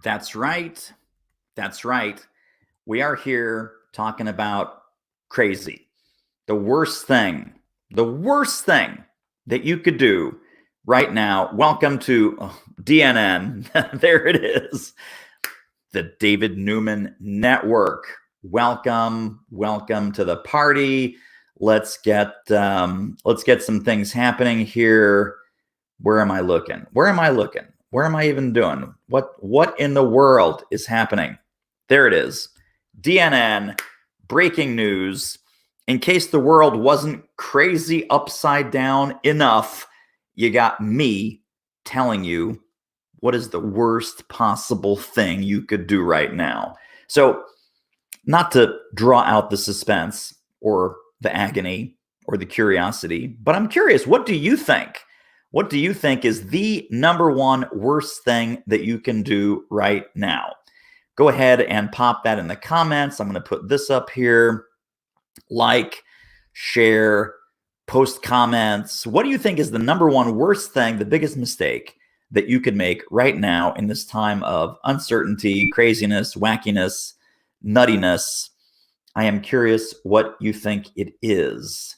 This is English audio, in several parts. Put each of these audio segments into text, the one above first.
That's right. That's right. We are here talking about crazy. The worst thing that you could do right now. Welcome to DNN. There it is. The David Newman Network. Welcome to the party. Let's get some things happening here. Where am I looking? Where am I even doing? What in the world is happening? There it is. DNN, breaking news. In case the world wasn't crazy upside down enough, you got me telling you what is the worst possible thing you could do right now. So, not to draw out the suspense or the agony or the curiosity, but I'm curious, what do you think? What do you think is the number one worst thing that you can do right now? Go ahead and pop that in the comments. I'm going to put this up here. Like, share, post comments. What do you think is the number one worst thing, the biggest mistake that you could make right now in this time of uncertainty, craziness, wackiness, nuttiness? I am curious what you think it is.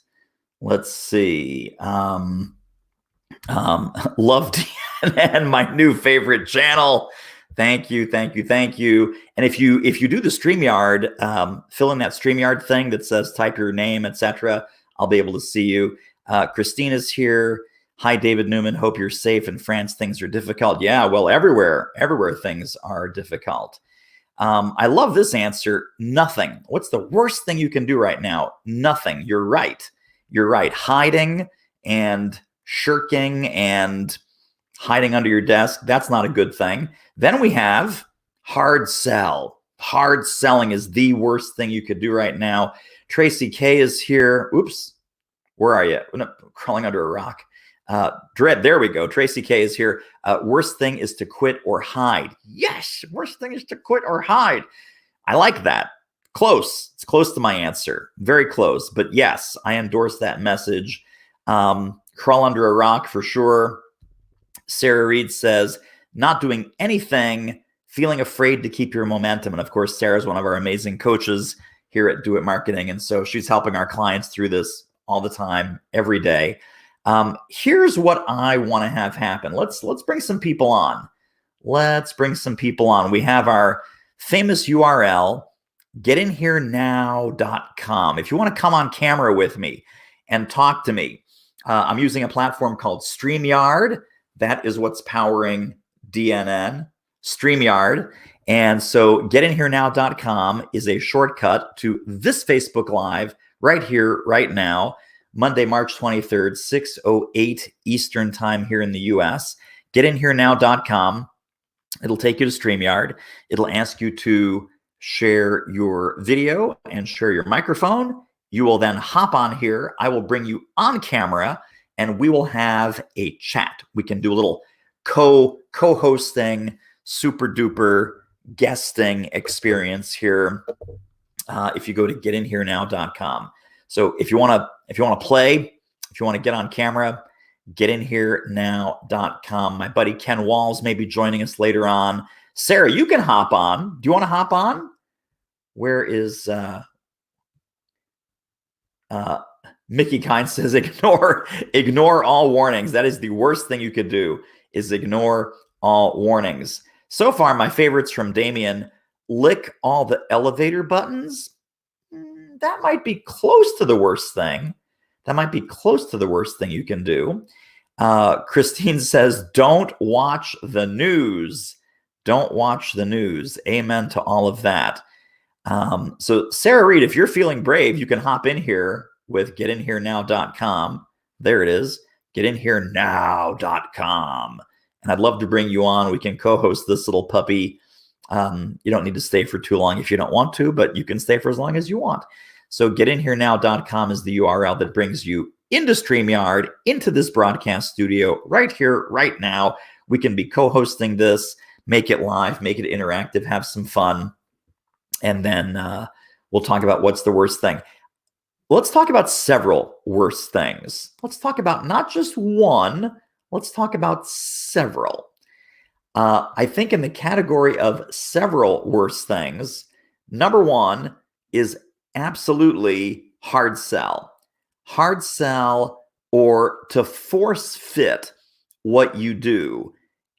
Let's see. Love DNN, my new favorite channel. Thank you. And if you do the StreamYard, fill in that StreamYard thing that says type your name, etc. I'll be able to see you. Christina's here. Hi, David Newman. Hope you're safe in France. Things are difficult. Yeah, well, everywhere things are difficult. I love this answer. Nothing. What's the worst thing you can do right now? Nothing. You're right. Hiding and shirking and hiding under your desk. That's not a good thing. Then we have hard sell. Hard selling is the worst thing you could do right now. Tracy K is here. Oops. Where are you? Crawling under a rock. Dread, there we go. Tracy K is here. Worst thing is to quit or hide. Yes, worst thing is to quit or hide. I like that. Close. It's close to my answer. Very close. But yes, I endorse that message. Crawl under a rock for sure. Sarah Reed says, not doing anything, feeling afraid to keep your momentum. And of course, Sarah's one of our amazing coaches here at Do It Marketing. And so she's helping our clients through this all the time, every day. Here's what I want to have happen. Let's bring some people on. We have our famous URL, getinherenow.com. If you want to come on camera with me and talk to me, I'm using a platform called StreamYard. That is what's powering DNN, StreamYard. And so getinherenow.com is a shortcut to this Facebook Live right here, right now, Monday, March 23rd, 6:08 Eastern time here in the US. Getinherenow.com. It'll take you to StreamYard. It'll ask you to share your video and share your microphone. You will then hop on here. I will bring you on camera and we will have a chat. We can do a little co-hosting, super duper guesting experience here. If you go to getinherenow.com. So if you want to play, if you want to get on camera, getinherenow.com. My buddy Ken Walls may be joining us later on. Sarah, you can hop on. Do you want to hop on? Where is Mickey Kind says ignore all warnings. That is the worst thing you could do, is ignore all warnings. So far, my favorites from Damien, lick all the elevator buttons. That might be close to the worst thing. You can do. Christine says, don't watch the news. Amen to all of that. So Sarah Reed, if you're feeling brave, you can hop in here with getinherenow.com. There it is, getinherenow.com. And I'd love to bring you on. We can co-host this little puppy. You don't need to stay for too long if you don't want to, but you can stay for as long as you want. So getinherenow.com is the URL that brings you into StreamYard, into this broadcast studio right here, right now. We can be co-hosting this, make it live, make it interactive, have some fun. And then we'll talk about what's the worst thing. Let's talk about several worst things. Let's talk about not just one, let's talk about several. I think in the category of several worse things, number one is absolutely hard sell. Hard sell or to force fit what you do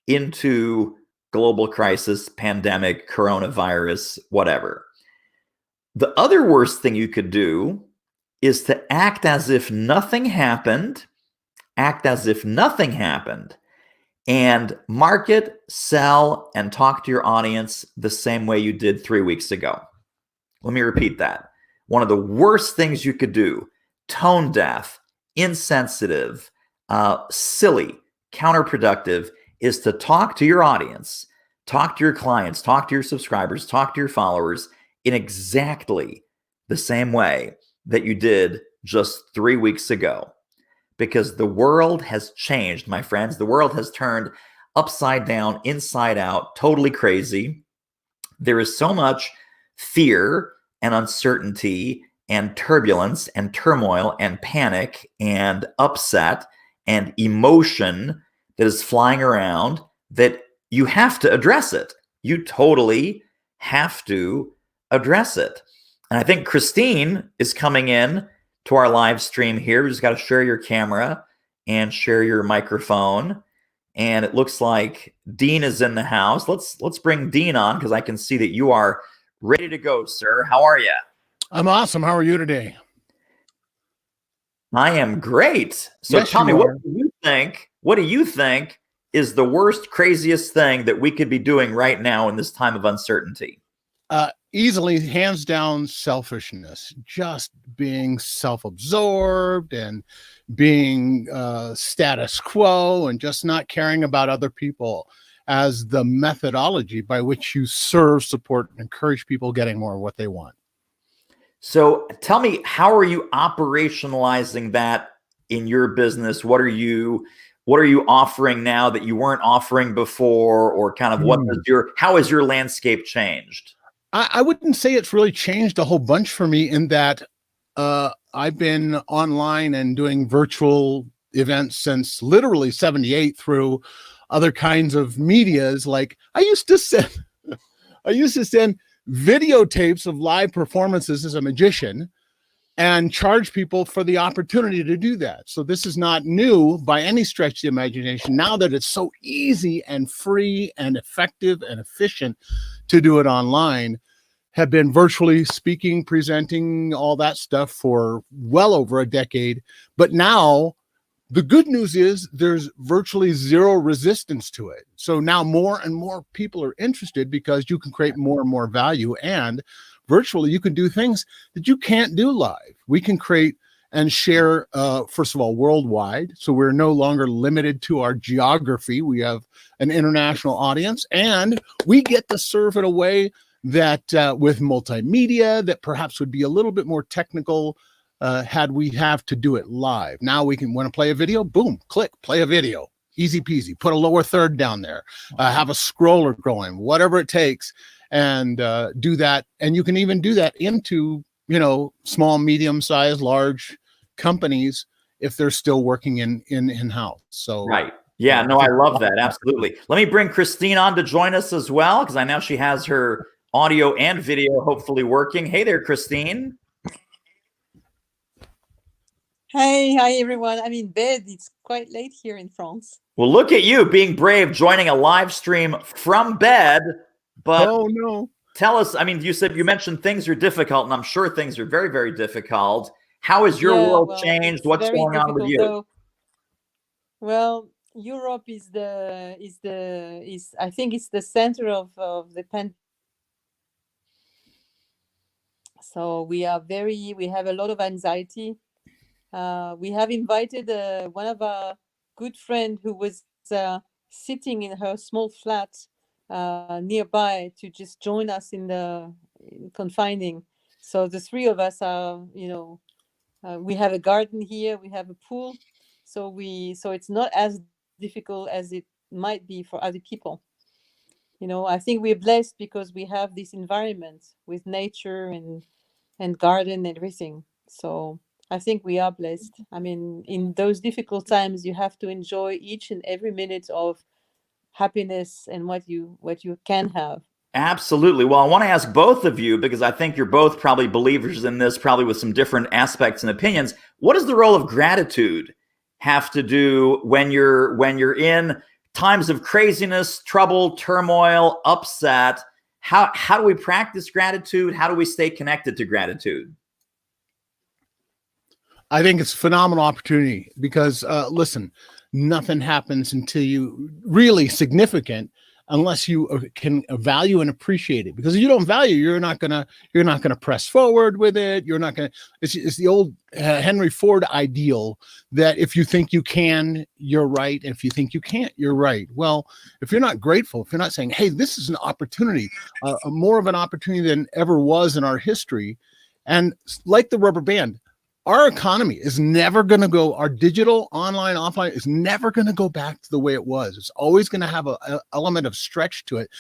into global crisis, pandemic, coronavirus, whatever. The other worst thing you could do is to act as if nothing happened, and market, sell, and talk to your audience the same way you did 3 weeks ago. Let me repeat that. One of the worst things you could do, tone deaf, insensitive, silly, counterproductive, is to talk to your audience, talk to your clients, talk to your subscribers, talk to your followers in exactly the same way that you did just 3 weeks ago. Because the world has changed, my friends. The world has turned upside down, inside out, totally crazy. There is so much fear and uncertainty and turbulence and turmoil and panic and upset and emotion that is flying around that you have to address it. You totally have to address it. And I think Christine is coming in to our live stream here. We just got to share your camera and share your microphone. And it looks like Dean is in the house. Let's bring Dean on because I can see that you are ready to go, sir. How are you? I'm awesome. How are you today? I am great. So yes, tell me, what do you think? What do you think is the worst, craziest thing that we could be doing right now in this time of uncertainty? Easily, hands down, selfishness. Just being self-absorbed and being status quo and just not caring about other people as the methodology by which you serve, support, and encourage people getting more of what they want. So tell me, how are you operationalizing that in your business? What are you offering now that you weren't offering before, or kind of how has your landscape changed? I wouldn't say it's really changed a whole bunch for me in that I've been online and doing virtual events since literally 78 through other kinds of medias. Like I used to send videotapes of live performances as a magician and charge people for the opportunity to do that. So this is not new by any stretch of the imagination. Now that it's so easy and free and effective and efficient to do it online, have been virtually speaking, presenting, all that stuff for well over a decade. But now the good news is there's virtually zero resistance to it. So now more and more people are interested because you can create more and more value, and virtually you can do things that you can't do live. We can create and share, first of all, worldwide. So we're no longer limited to our geography. We have an international audience, and we get to serve in a way that with multimedia that perhaps would be a little bit more technical had we have to do it live. Now we can, want to play a video, boom, click, play a video. Easy peasy. Put a lower third down there, have a scroller going, whatever it takes, and do that. And you can even do that into, small, medium-sized, large companies if they're still working in-house. So right. Yeah, no, I love that. Absolutely. Let me bring Christine on to join us as well, because I know she has her audio and video hopefully working. Hey there, Christine. Hi everyone. I'm in bed. It's quite late here in France. Well, look at you being brave, joining a live stream from bed. But oh no, tell us. I mean, you mentioned things are difficult, and I'm sure things are very, very difficult. How has your world changed? What's going on with you? Well, Europe is I think it's the center of the pandemic. So we have a lot of anxiety. We have invited one of our good friend who was sitting in her small flat nearby to just join us in confining. So the three of us are, we have a garden here, we have a pool, so it's not as difficult as it might be for other people. I think we're blessed because we have this environment with nature and garden and everything. So I think we are blessed. I mean, in those difficult times, you have to enjoy each and every minute of happiness and what you can have. Absolutely. Well, I want to ask both of you, because I think you're both probably believers in this, probably with some different aspects and opinions. What does the role of gratitude have to do when you're in times of craziness, trouble, turmoil, upset? How do we practice gratitude? How do we stay connected to gratitude? I think it's a phenomenal opportunity because, listen, nothing happens until you really significant unless you can value and appreciate it. Because if you don't value, you're not gonna press forward with it. You're not gonna. It's the old Henry Ford ideal that if you think you can, you're right. And if you think you can't, you're right. Well, if you're not grateful, if you're not saying, "Hey, this is an opportunity, more of an opportunity than ever was in our history," and like the rubber band. Our economy is never going to go, our digital, online, offline is never going to go back to the way it was. It's always going to have an element of stretch to it.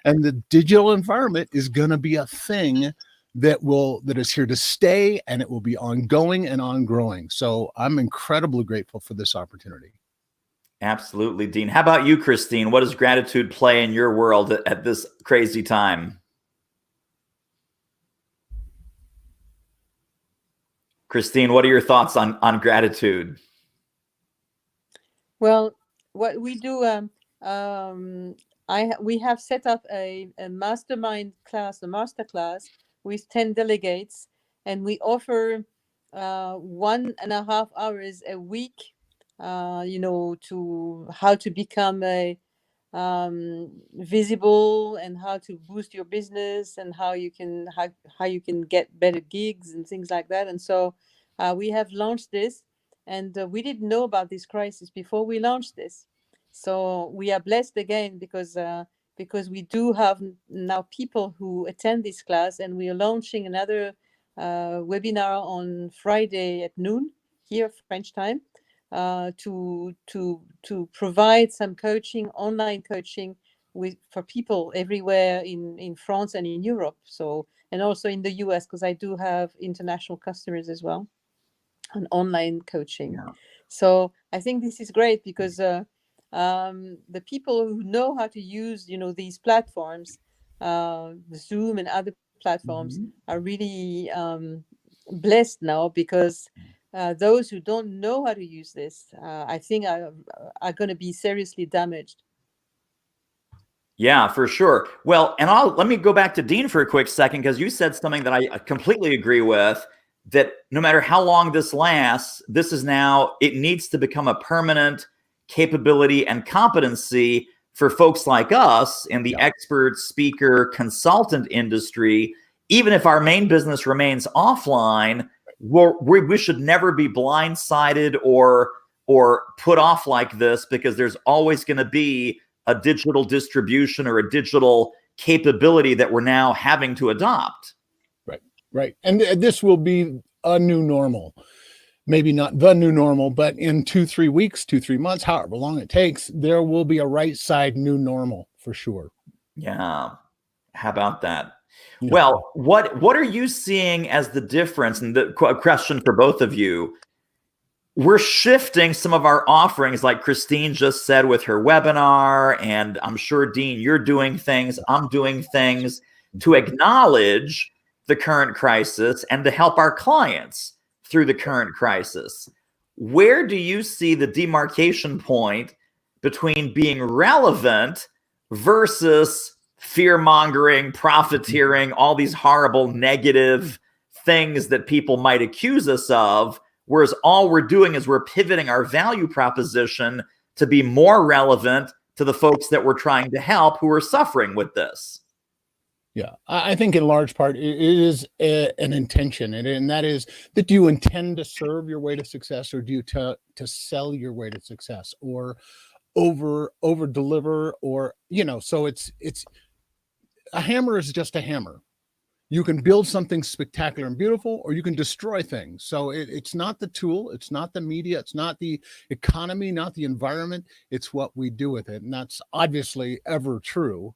And the digital environment is going to be a thing that is here to stay, and it will be ongoing and ongrowing. So I'm incredibly grateful for this opportunity. Absolutely, Dean. How about you, Christine? What does gratitude play in your world at this crazy time? Christine, what are your thoughts on gratitude? Well, what we do, we have set up a mastermind class, a master class with 10 delegates, and we offer 1.5 hours a week, to how to become a visible, and how to boost your business, and how you can get better gigs and things like that. And so we have launched this, and we didn't know about this crisis before we launched this. So we are blessed again because we do have now people who attend this class, and we are launching another webinar on Friday at noon here French time, to provide some coaching, online coaching for people everywhere in France and in Europe. So, and also in the US, because I do have international customers as well, on online coaching. Yeah. So I think this is great because the people who know how to use these platforms, Zoom and other platforms, are really blessed now, because those who don't know how to use this, I think are going to be seriously damaged. Yeah, for sure. Well, and let me go back to Dean for a quick second, because you said something that I completely agree with, that no matter how long this lasts, it needs to become a permanent capability and competency for folks like us in the expert, speaker, consultant industry. Even if our main business remains offline, we should never be blindsided or put off like this, because there's always going to be a digital distribution or a digital capability that we're now having to adopt. Right. And this will be a new normal. Maybe not the new normal, but in 2-3 weeks, 2-3 months, however long it takes, there will be a right side new normal for sure. Yeah. How about that? Yeah. Well, what are you seeing as the difference? And the question for both of you, we're shifting some of our offerings, like Christine just said with her webinar, and I'm sure, Dean, you're doing things, I'm doing things to acknowledge the current crisis and to help our clients through the current crisis. Where do you see the demarcation point between being relevant versus fear-mongering, profiteering, all these horrible negative things that people might accuse us of, whereas all we're doing is we're pivoting our value proposition to be more relevant to the folks that we're trying to help who are suffering with this? Yeah, I think in large part it is an intention, and that is that do you intend to serve your way to success, or do you to sell your way to success, or over deliver, or so it's a hammer is just a hammer. You can build something spectacular and beautiful, or you can destroy things. So it's not the tool, it's not the media, it's not the economy, not the environment, it's what we do with it, and that's obviously ever true.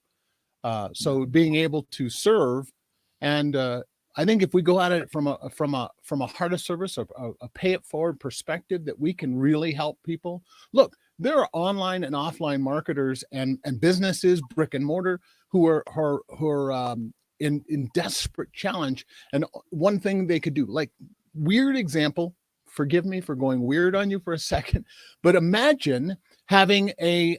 So being able to serve, and I think if we go at it from a heart of service, a pay it forward perspective, that we can really help people. Look, There are online and offline marketers and businesses, brick and mortar, who are in desperate challenge. And one thing they could do, like, weird example, forgive me for going weird on you for a second, but imagine having a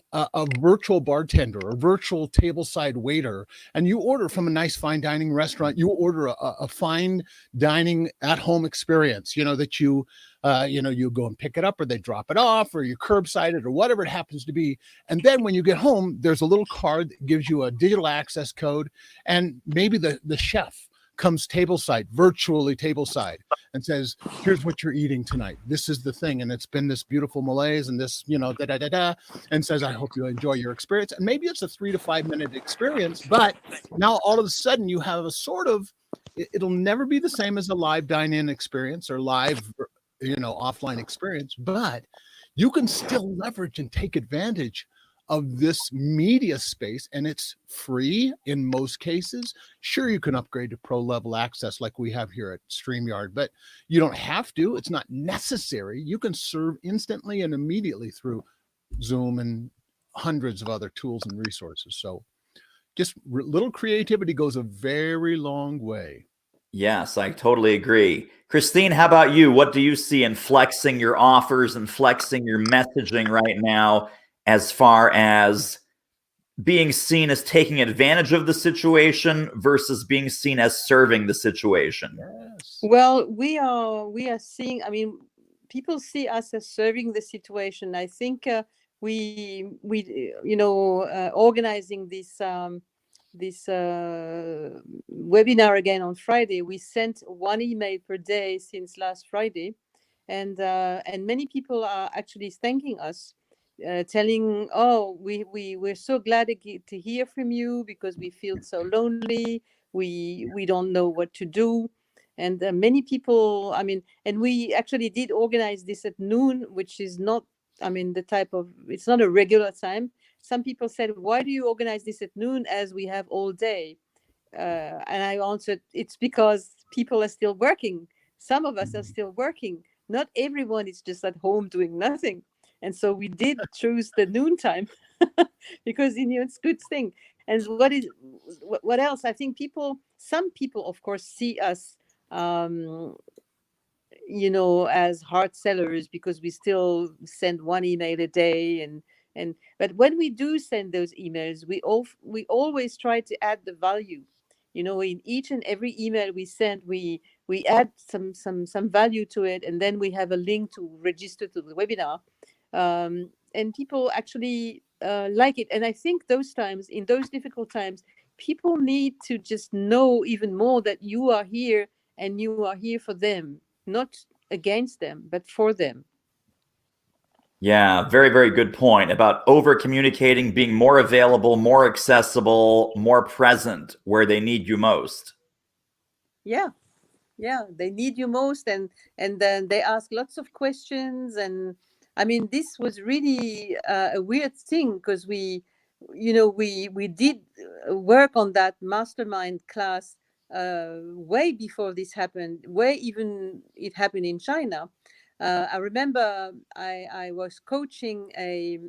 virtual bartender, a virtual tableside waiter, and you order from a nice fine dining restaurant. You order a fine dining at home experience, that you go and pick it up, or they drop it off, or you curbside it, or whatever it happens to be. And then when you get home, there's a little card that gives you a digital access code, and maybe the chef comes virtually tableside, and says, here's what you're eating tonight. This is the thing. And it's been this beautiful malaise and this, and says, I hope you enjoy your experience. And maybe it's a 3 to 5 minute experience, but now all of a sudden you have a sort of, it'll never be the same as a live dine-in experience or live, offline experience, but you can still leverage and take advantage of this media space, and it's free in most cases. Sure, you can upgrade to pro level access like we have here at StreamYard, but you don't have to. It's not necessary. You can serve instantly and immediately through Zoom and hundreds of other tools and resources. So just little creativity goes a very long way. Yes, I totally agree. Christine, how about you? What do you see in flexing your offers and flexing your messaging right now, as far as being seen as taking advantage of the situation versus being seen as serving the situation? Yes. Well, we are seeing, people see us as serving the situation. I think organizing this webinar again on Friday, we sent one email per day since last Friday, and many people are actually thanking us, telling, oh, we're so glad to hear from you, because we feel so lonely, we don't know what to do. And many people, and we actually did organize this at noon, which is not, it's not a regular time. Some people said, why do you organize this at noon as we have all day? And I answered, it's because people are still working. Some of us are still working. Not everyone is just at home doing nothing. And so we did choose the noon time because, it's a good thing. And what else? I think some people, of course, see us, as hard sellers, because we still send one email a day. But when we do send those emails, we always try to add the value. In each and every email we send, we add some value to it, and then we have a link to register to the webinar. And people actually like it. And I think in those difficult times, people need to just know even more that you are here, and you are here for them, not against them, but for them. Yeah, very, very good point about over communicating, being more available, more accessible, more present where they need you most. Yeah, they need you most, and then they ask lots of questions. And this was really a weird thing, because we did work on that mastermind class way before this happened, way even it happened in China. I remember I was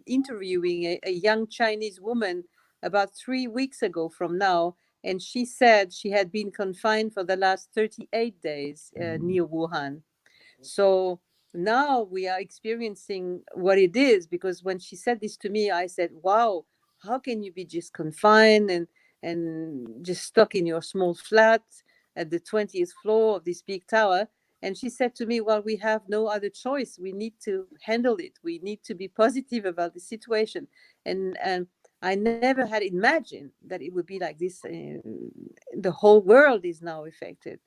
interviewing a young Chinese woman about 3 weeks ago from now, and she said she had been confined for the last 38 days near Wuhan. So now we are experiencing what it is, because when she said this to me, I said, wow, how can you be just confined and just stuck in your small flat at the 20th floor of this big tower? And she said to me, well, we have no other choice. We need to handle it. We need to be positive about the situation. And I never had imagined that it would be like this. The whole world is now affected.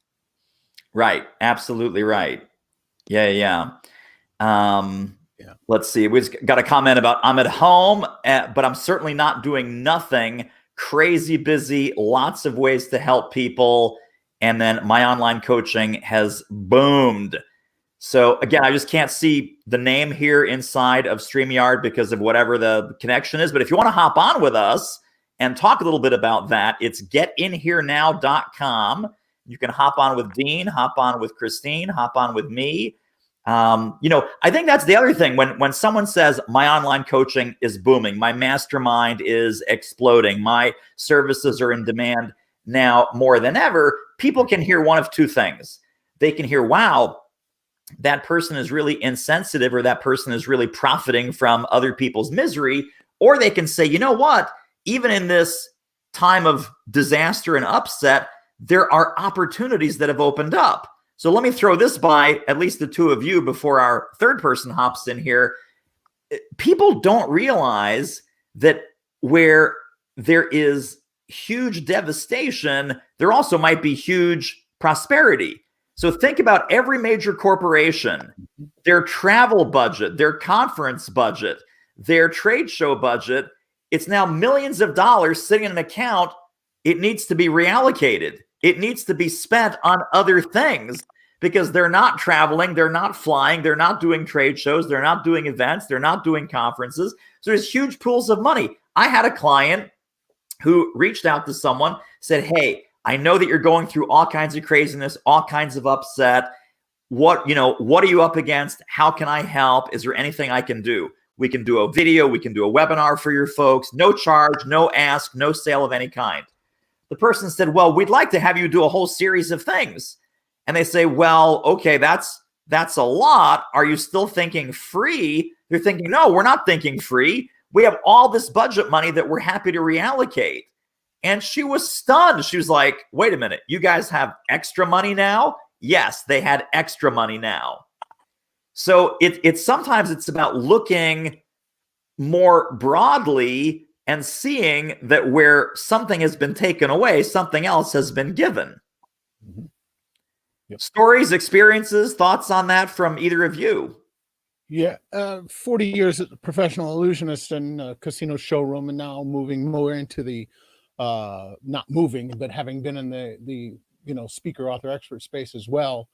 Right. Absolutely right. Yeah. Let's see. We've got a comment about, I'm at home, but I'm certainly not doing nothing. Crazy busy, lots of ways to help people. And then my online coaching has boomed. So again, I just can't see the name here inside of StreamYard because of whatever the connection is. But if you want to hop on with us and talk a little bit about that, it's getinherenow.com. You can hop on with Dean, hop on with Christine, hop on with me. I think that's the other thing. When someone says my online coaching is booming, my mastermind is exploding, my services are in demand now more than ever, people can hear one of two things. They can hear, wow, that person is really insensitive, or that person is really profiting from other people's misery. Or they can say, you know what, even in this time of disaster and upset, there are opportunities that have opened up. So let me throw this by at least the two of you before our third person hops in here. People don't realize that where there is huge devastation, there also might be huge prosperity. So think about every major corporation, their travel budget, their conference budget, their trade show budget. It's now millions of dollars sitting in an account. It needs to be reallocated. It needs to be spent on other things because they're not traveling, they're not flying, they're not doing trade shows, they're not doing events, they're not doing conferences. So there's huge pools of money. I had a client who reached out to someone, said, hey, I know that you're going through all kinds of craziness, all kinds of upset. What are you up against? How can I help? Is there anything I can do? We can do a video, we can do a webinar for your folks, no charge, no ask, no sale of any kind. The person said, well, we'd like to have you do a whole series of things. And they say, well, okay, that's a lot. Are you still thinking free? They're thinking, no, we're not thinking free. We have all this budget money that we're happy to reallocate. And she was stunned. She was like, wait a minute, you guys have extra money now? Yes, they had extra money now. So it's sometimes it's about looking more broadly and seeing that where something has been taken away, something else has been given. Mm-hmm. Yep. Stories, experiences, thoughts on that from either of you? Yeah, 40 years as a professional illusionist and casino showroom, and now moving more into the, not moving, but having been in the speaker, author, expert space as well.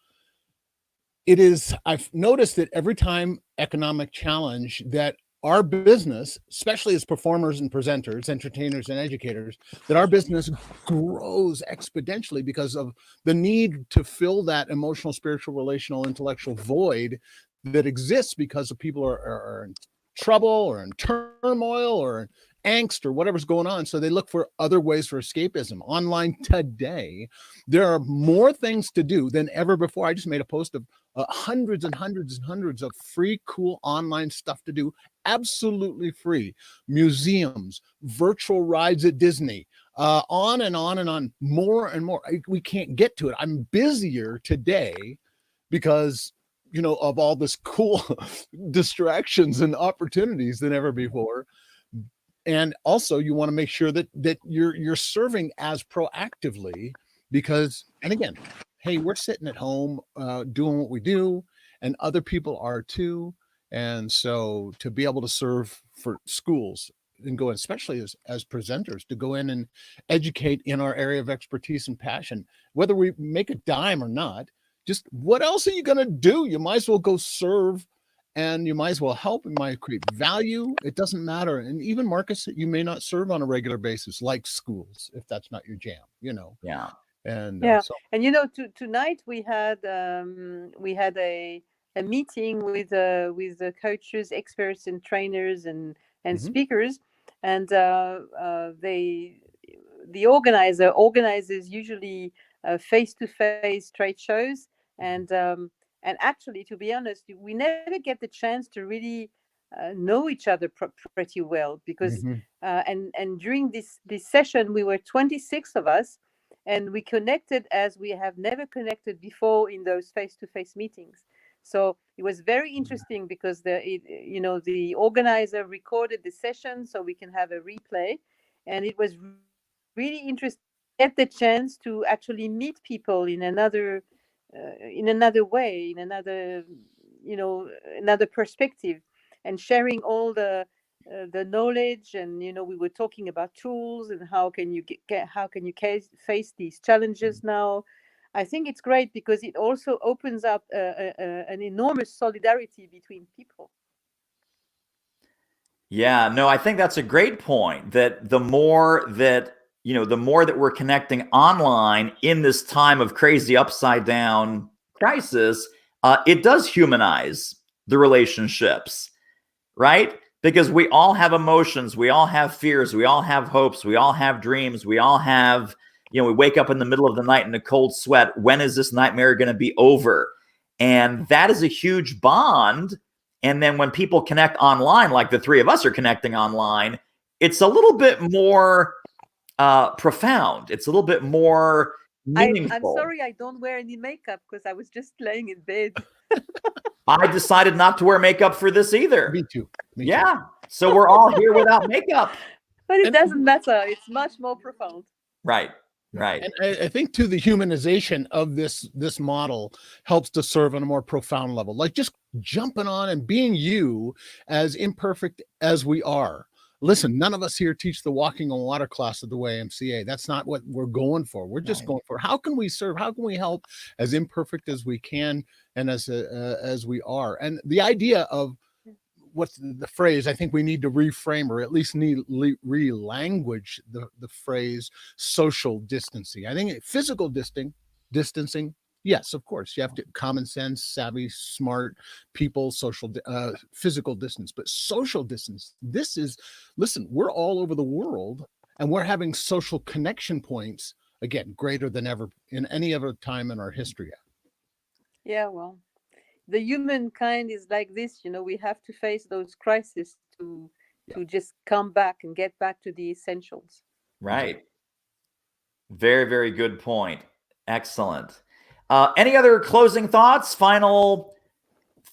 I've noticed that every time economic challenge that our business, especially as performers and presenters, entertainers and educators, that our business grows exponentially because of the need to fill that emotional, spiritual, relational, intellectual void that exists because of people are in trouble or in turmoil or in angst or whatever's going on. So they look for other ways for escapism. Online today, there are more things to do than ever before. I just made a post of hundreds and hundreds and hundreds of free, cool online stuff to do, absolutely free. Museums, virtual rides at Disney, on and on and on, more and more. We can't get to it. I'm busier today because of all this cool distractions and opportunities than ever before. And also you want to make sure that you're serving as proactively because, and again, hey, we're sitting at home doing what we do, and other people are too. And so to be able to serve for schools and go in, especially as presenters, to go in and educate in our area of expertise and passion, whether we make a dime or not, just what else are you going to do? You might as well go serve, and you might as well help, and might create value. It doesn't matter. And even markets that you may not serve on a regular basis, like schools, if that's not your jam, Yeah. And yeah. And tonight we had a meeting with the coaches, experts, and trainers and speakers, and the organizer organizes usually face-to-face trade shows, and actually, to be honest, we never get the chance to really know each other pretty well because and during this session we were 26 of us, and we connected as we have never connected before in those face-to-face meetings. So it was very interesting because the organizer recorded the session so we can have a replay, and it was really interesting to get the chance to actually meet people in another way, in another perspective, and sharing all the knowledge. And we were talking about tools and how can you face these challenges now. I think it's great because it also opens up an enormous solidarity between people. Yeah, no, I think that's a great point, that the more that we're connecting online in this time of crazy upside down crisis, it does humanize the relationships, right? Because we all have emotions, we all have fears, we all have hopes, we all have dreams, we all have, we wake up in the middle of the night in a cold sweat. When is this nightmare going to be over? And that is a huge bond. And then when people connect online, like the three of us are connecting online, it's a little bit more profound. It's a little bit more meaningful. I'm sorry I don't wear any makeup because I was just laying in bed. I decided not to wear makeup for this either. Me too. Yeah. So we're all here without makeup. But it doesn't matter. It's much more profound. Right. Right. And I think too, the humanization of this model helps to serve on a more profound level, like just jumping on and being you, as imperfect as we are. Listen, none of us here teach the walking on water class at the YMCA. That's not what we're going for. We're just going for, how can we serve? How can we help as imperfect as we can and as we are? And the idea of what's the phrase, I think we need to reframe, or at least need re-language the phrase social distancing. I think physical distancing, yes, of course, you have to common sense, savvy, smart people, physical distance, but social distance. This is, listen, we're all over the world and we're having social connection points, again, greater than ever in any other time in our history. Yeah, well, the humankind is like this, we have to face those crises to just come back and get back to the essentials. Right. Very, very good point. Excellent. Any other closing thoughts, final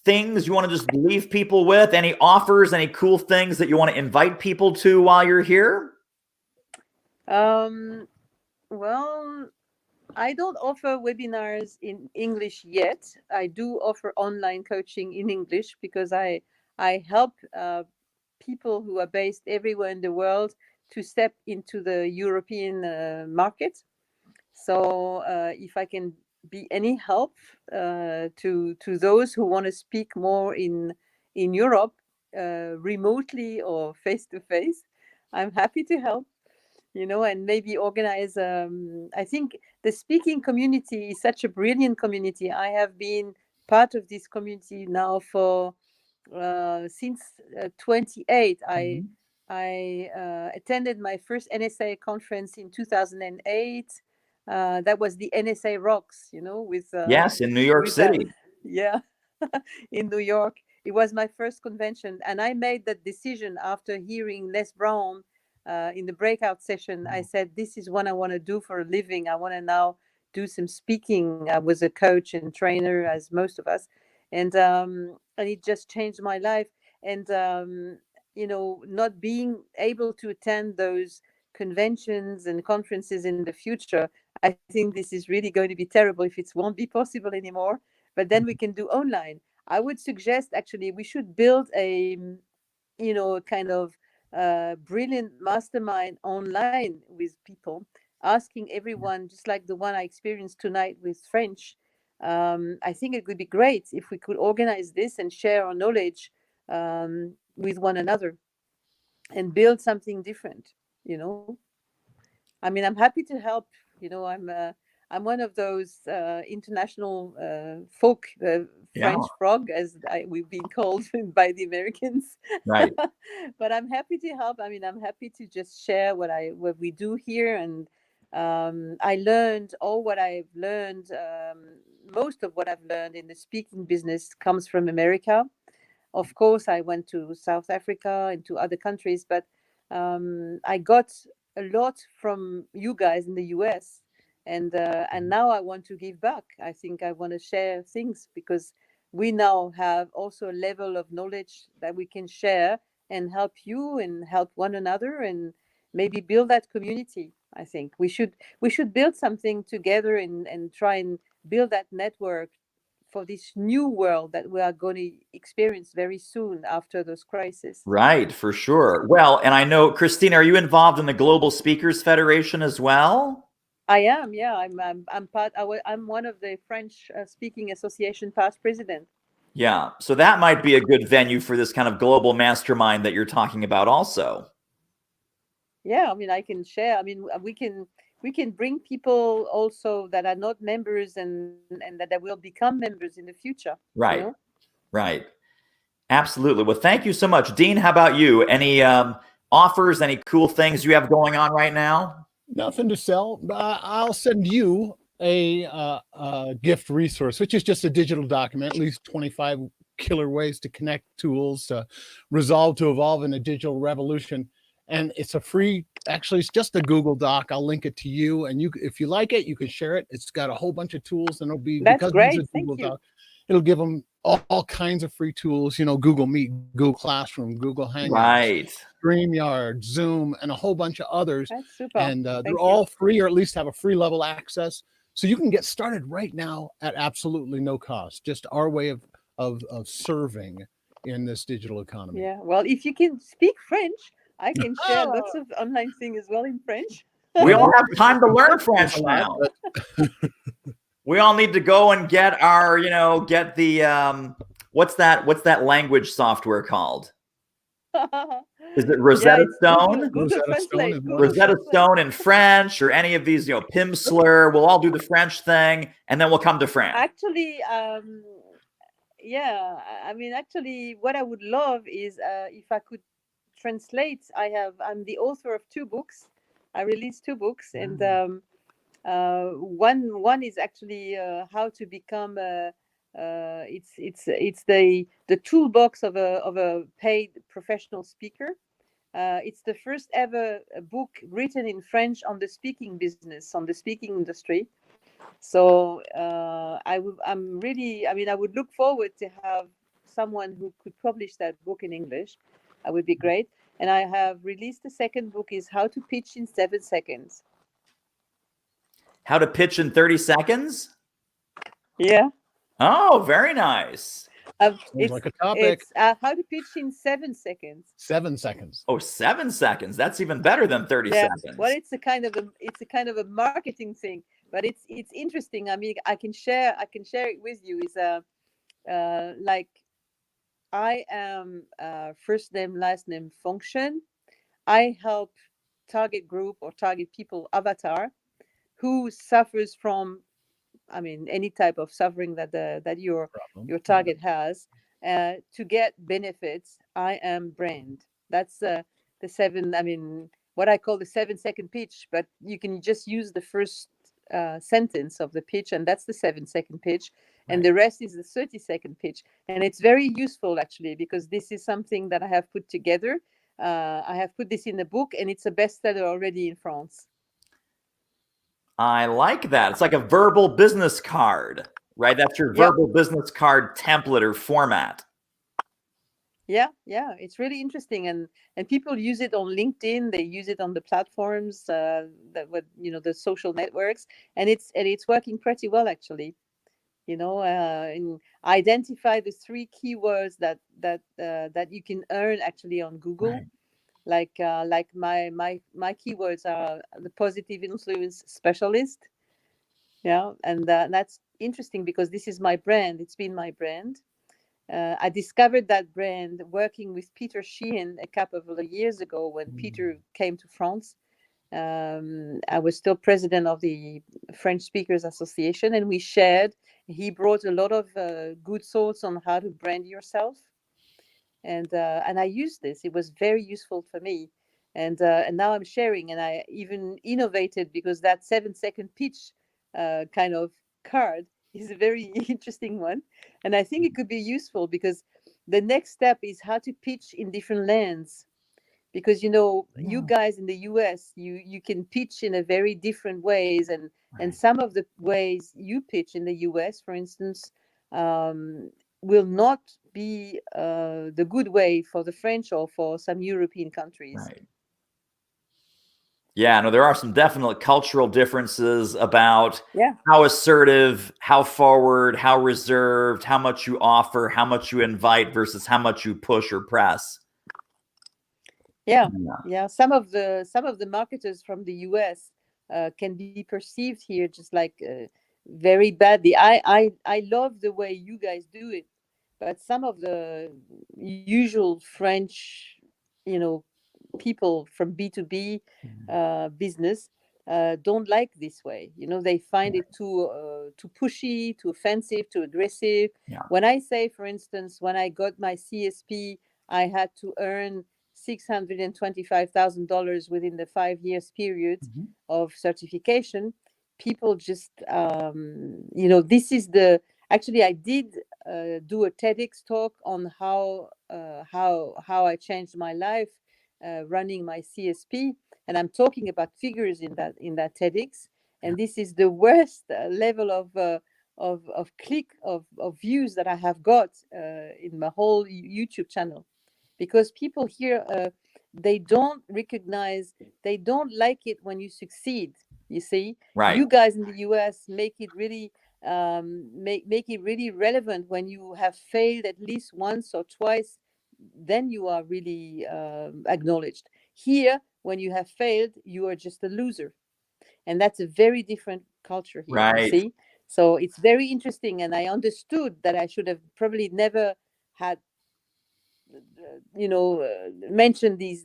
things you want to just leave people with? Any offers, any cool things that you want to invite people to while you're here? Well, I don't offer webinars in English yet. I do offer online coaching in English because I help people who are based everywhere in the world to step into the European market. So if I can be any help to those who want to speak more in Europe, remotely or face to face, I'm happy to help. And maybe organize. I think the speaking community is such a brilliant community. I have been part of this community now for since 28. I attended my first NSA conference in 2008. That was the NSA Rocks, with yes, in New York City. Yeah, in New York. It was my first convention, and I made that decision after hearing Les Brown in the breakout session. I said, this is what I want to do for a living. I want to now do some speaking. I was a coach and trainer, as most of us, and it just changed my life. And not being able to attend those conventions and conferences in the future, I think this is really going to be terrible if it won't be possible anymore. But then we can do online. I would suggest, actually, we should build a kind of brilliant mastermind online with people, asking everyone, just like the one I experienced tonight with French. I think it would be great if we could organize this and share our knowledge with one another and build something different. I mean, I'm happy to help. I'm one of those international folk French frog, as we've been called by the Americans. Right. But I'm happy to help. I mean, I'm happy to just share what we do here. And I learned all what I've learned. Most of what I've learned in the speaking business comes from America. Of course, I went to South Africa and to other countries, but I got a lot from you guys in the US. And now I want to give back. I think I want to share things because we now have also a level of knowledge that we can share and help you and help one another and maybe build that community. I think we should build something together and try and build that network for this new world that we are going to experience very soon after those crises. Right, for sure. Well, and I know, Christine, are you involved in the Global Speakers Federation as well? I am, yeah. I'm one of the French Speaking Association past president. Yeah, so that might be a good venue for this kind of global mastermind that you're talking about also. Yeah, I mean, I can share. I mean, we we can bring people also that are not members and that will become members in the future. Right. You know? Right. Absolutely. Well, thank you so much. Dean, how about you? Any offers, any cool things you have going on right now? Nothing to sell. I'll send you a gift resource, which is just a digital document, at least 25 killer ways to connect tools to resolve to evolve in a digital revolution. And it's a free, actually, it's just a Google Doc. I'll link it to you. And you, if you like it, you can share it. It's got a whole bunch of tools, and it'll be, That's because great. it's a Google Thank you. Doc, it'll give them all kinds of free tools, you know, Google Meet, Google Classroom, Google Hangouts, Right. StreamYard, Zoom, and a whole bunch of others. That's super. And they're Thank you. all free, or at least have a free level access. So you can get started right now at absolutely no cost. Just our way of serving in this digital economy. Yeah. Well, if you can speak French, I can share lots of online things as well in French. We all have time to learn French A lot, now. but We all need to go and get our, get the what's that language software called? Is it Rosetta it's Stone? Google Rosetta Stone Translate. is Google one. Rosetta Translate. Stone in French, or any of these, Pimsleur. We'll all do the French thing, and then we'll come to France. Actually, yeah. I mean, actually, what I would love is if I could translate. I'm the author of 2 books. I released 2 books, and one is actually how to become it's the toolbox of a paid professional speaker. It's the first ever book written in French on the speaking business, on the speaking industry. So I'm really, I mean, I would look forward to have someone who could publish that book in English. That would be great. And I have released the second book, is How to Pitch in 7 Seconds. How to pitch in 30 seconds? Yeah. Oh, very nice. sounds like a topic. It's How to Pitch in 7 Seconds. 7 seconds. Oh, 7 seconds. That's even better than 30 seconds. Well, it's a kind of a marketing thing, but it's interesting. I mean, I can share it with you. Is like, I am first name, last name function. I help target group or target people avatar who suffers from, I mean, any type of suffering that your target has, to get benefits. I am brand. That's the 7. I mean, what I call the 7-second pitch, but you can just use the first sentence of the pitch, and that's the 7-second pitch. And the rest is the 30-second pitch. And it's very useful, actually, because this is something that I have put together. I have put this in the book, and it's a bestseller already in France. I like that. It's like a verbal business card, right? That's your verbal business card template or format. Yeah, it's really interesting, and people use it on LinkedIn. They use it on the platforms the social networks, and it's working pretty well, actually. And identify the 3 keywords that you can earn actually on Google. Right. Like my keywords are the positive influence specialist. Yeah, and that's interesting because this is my brand. It's been my brand. I discovered that brand working with Peter Sheehan a couple of years ago when Peter came to France. I was still president of the French Speakers Association, and we shared. He brought a lot of good thoughts on how to brand yourself, and I used this. It was very useful for me, and now I'm sharing. And I even innovated, because that 7-second pitch kind of card is a very interesting one, and I think it could be useful because the next step is how to pitch in different lands. Because you guys in the US, you can pitch in a very different ways, and some of the ways you pitch in the US, for instance, will not be the good way for the French or for some European countries. Right. Yeah, no, there are some definite cultural differences about how assertive, how forward, how reserved, how much you offer, how much you invite versus how much you push or press. Yeah. Some of the marketers from the US can be perceived here just like very badly. I love the way you guys do it, but some of the usual French, people from B2B business don't like this way. You know, they find it too pushy, too offensive, too aggressive. Yeah. When I say, for instance, when I got my CSP, I had to earn $625,000 within the 5 years period of certification. People just, you know, this is the, actually I did do a TEDx talk on how I changed my life running my CSP, and I'm talking about figures in that TEDx, and this is the worst level of click of views that I have got in my whole YouTube channel, because people here they don't recognize, they don't like it when you succeed. You see, Right. you guys in the US make it really make it really relevant when you have failed at least once or twice, then you are really acknowledged. Here, when you have failed, you are just a loser, and that's a very different culture here. You Right. see, so it's very interesting, and I understood that I should have probably never had mentioned these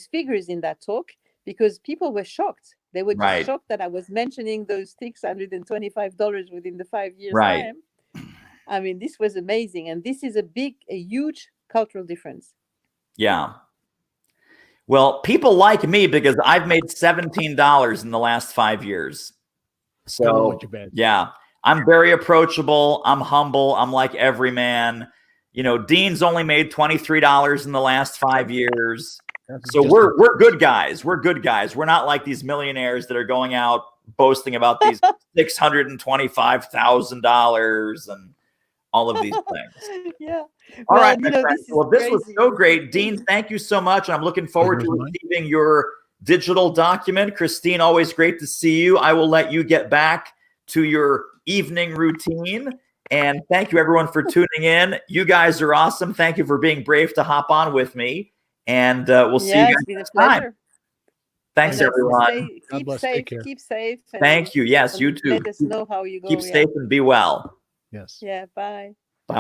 figures in that talk, because people were shocked. They were just Right. shocked that I was mentioning those $625 within the 5 years Right. time. I mean, this was amazing, and this is a huge cultural difference. Yeah. Well, people like me because I've made $17 in the last 5 years. So yeah, I'm very approachable. I'm humble. I'm like every man. You know, Dean's only made $23 in the last 5 years. So we're good guys. We're good guys. We're not like these millionaires that are going out boasting about these $625,000 and all of these things. Yeah. All right, my you know, friend. this is Well, this crazy. was so great. Dean, thank you so much. I'm looking forward to receiving your digital document. Christine, always great to see you. I will let you get back to your evening routine. And thank you, everyone, for tuning in. You guys are awesome. Thank you for being brave to hop on with me. And we'll see you guys it's been next a pleasure. time. Thanks, everyone. Keep safe. Keep safe. And, thank you. Yes, you too. Let us know how you go. Keep safe and be well. Yes. Yeah. Bye. Bye.